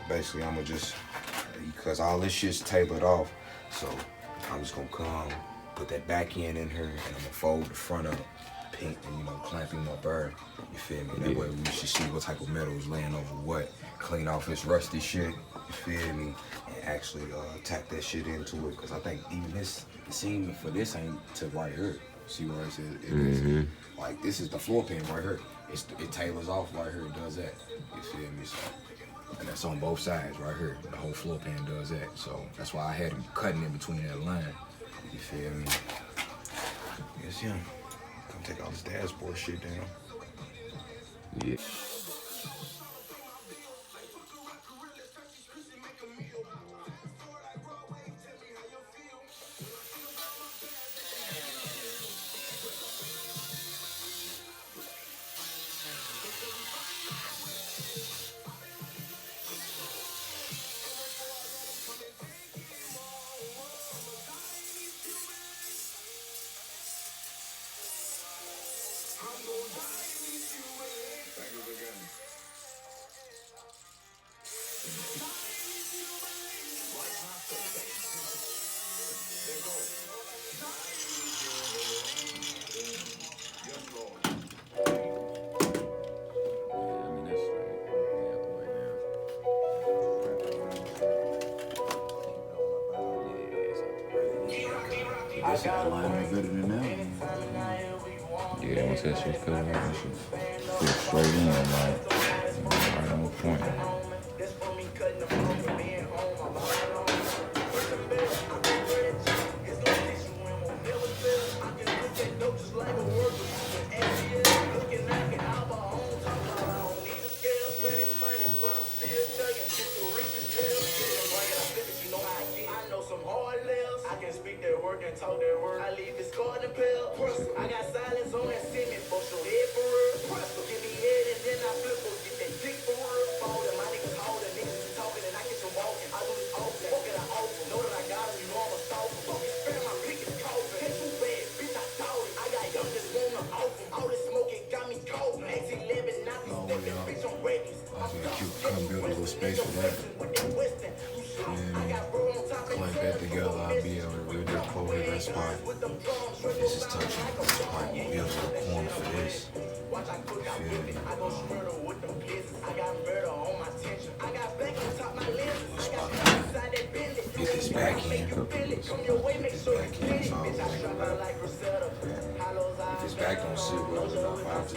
basically I'm gonna just, because all this shit's tapered off, so I'm just gonna come, put that back end in here, and I'm gonna fold the front up, pink, and clamp him up there. You feel me? That way we should see what type of metal is laying over what, clean off this rusty shit, you feel me? And actually tack that shit into it, because I think even this, the seam for this ain't to right here. See where it says it is? Like, this is the floor pan right here. It tailors off right here, it does that. You feel me? So, and that's on both sides right here. The whole floor pan does that. So that's why I had him cutting in between that line. You feel me? Yes, yeah. Come take all this dashboard shit down. Yeah. This is alignment better than that. Yeah, once that shit's cut off, that shit fit straight in, like, right on point. Talk that word. I leave this card and pill. I got silence on that cement for sure. Head for real. Give me head and then I flip or get that dick for real. Ballin', my niggas holdin', niggas be talking and I get you walking. I do this often. Fuck it, I open. Know that I got him, you know I'm a stalker. Fuck it, spam my pick is coughing. Head too bad, bitch, I thought it. I got young just wanna open. All this smoking got me cold. X11, not be stepping, bitch, I'm ready. I think you come build a little space for that. Clamp that together, I'll be able to really just pull hit that spot. This is touching. Like, build a little corner for this. Feel me? Get this back in. If this back don't sit well enough, I'll just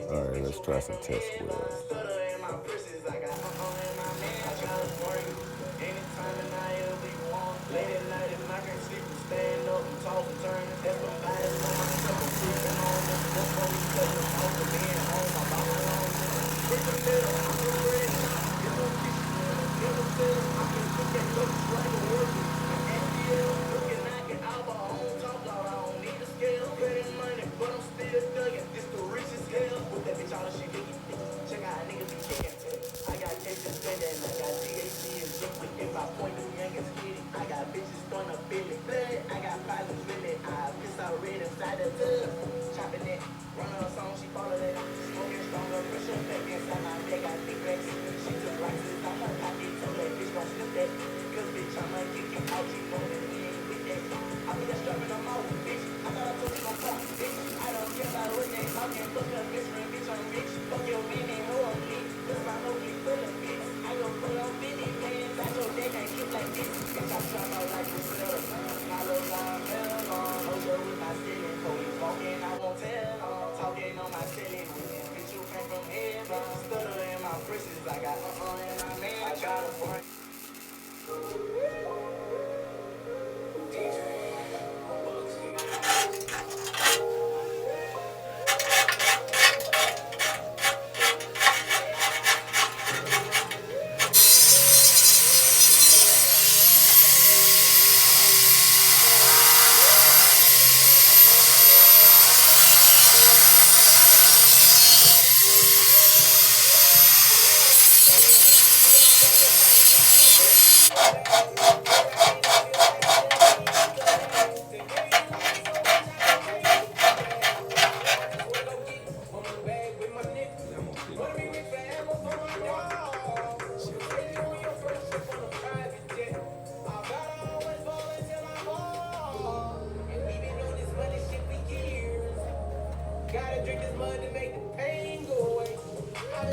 Alright, let's try some test wheels.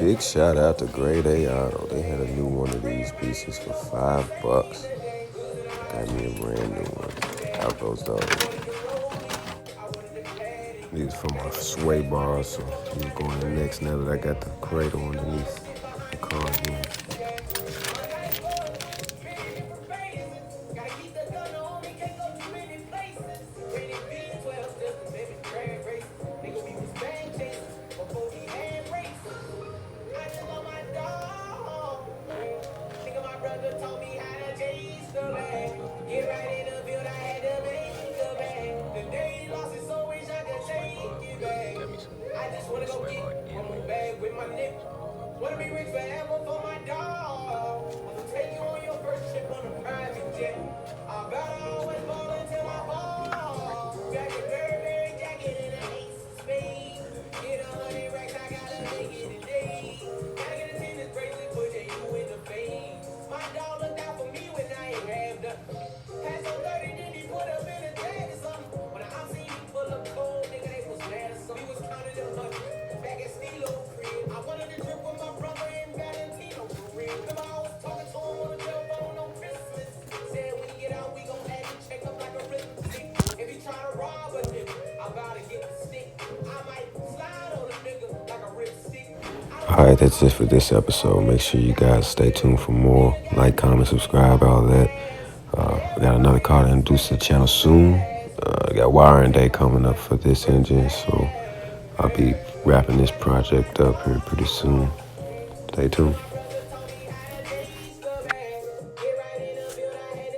Big shout out to Grade A Auto. They had a new one of these pieces for $5. Got me a brand new one. Out goes those. These for my sway bars, so these going in next now that I got the cradle underneath the car again. Wanna be rich forever for my dog. Wanna take you on your first trip on a private jet. I better always ball until I fall. Got your Burberry jacket and an ace of spades. Get 100 racks, I gotta make it today. Gotta get a tennis bracelet, put you in the fade. My dog looked out for me when I ain't have nothing. Passed on 30, then he put up in a tag or something. When I seen him pull up cold, nigga, they was mad or something. We was counting them hundreds back at Stilo crib. I wanted to trip with my brother in Valentino for real. Remember I was talking to him on the telephone on Christmas. Said when you get out, we gon' have you check up like a rhythmic. If you try to rob a nigga, I'm about to get the stick. I might slide on a nigga like a ripstick. Alright, that's it for this episode. Make sure you guys stay tuned for more. Like, comment, subscribe, all that. We got another car to introduce to the channel soon. Got wiring day coming up for this engine, so I'll be wrapping this project up here pretty soon. Stay tuned.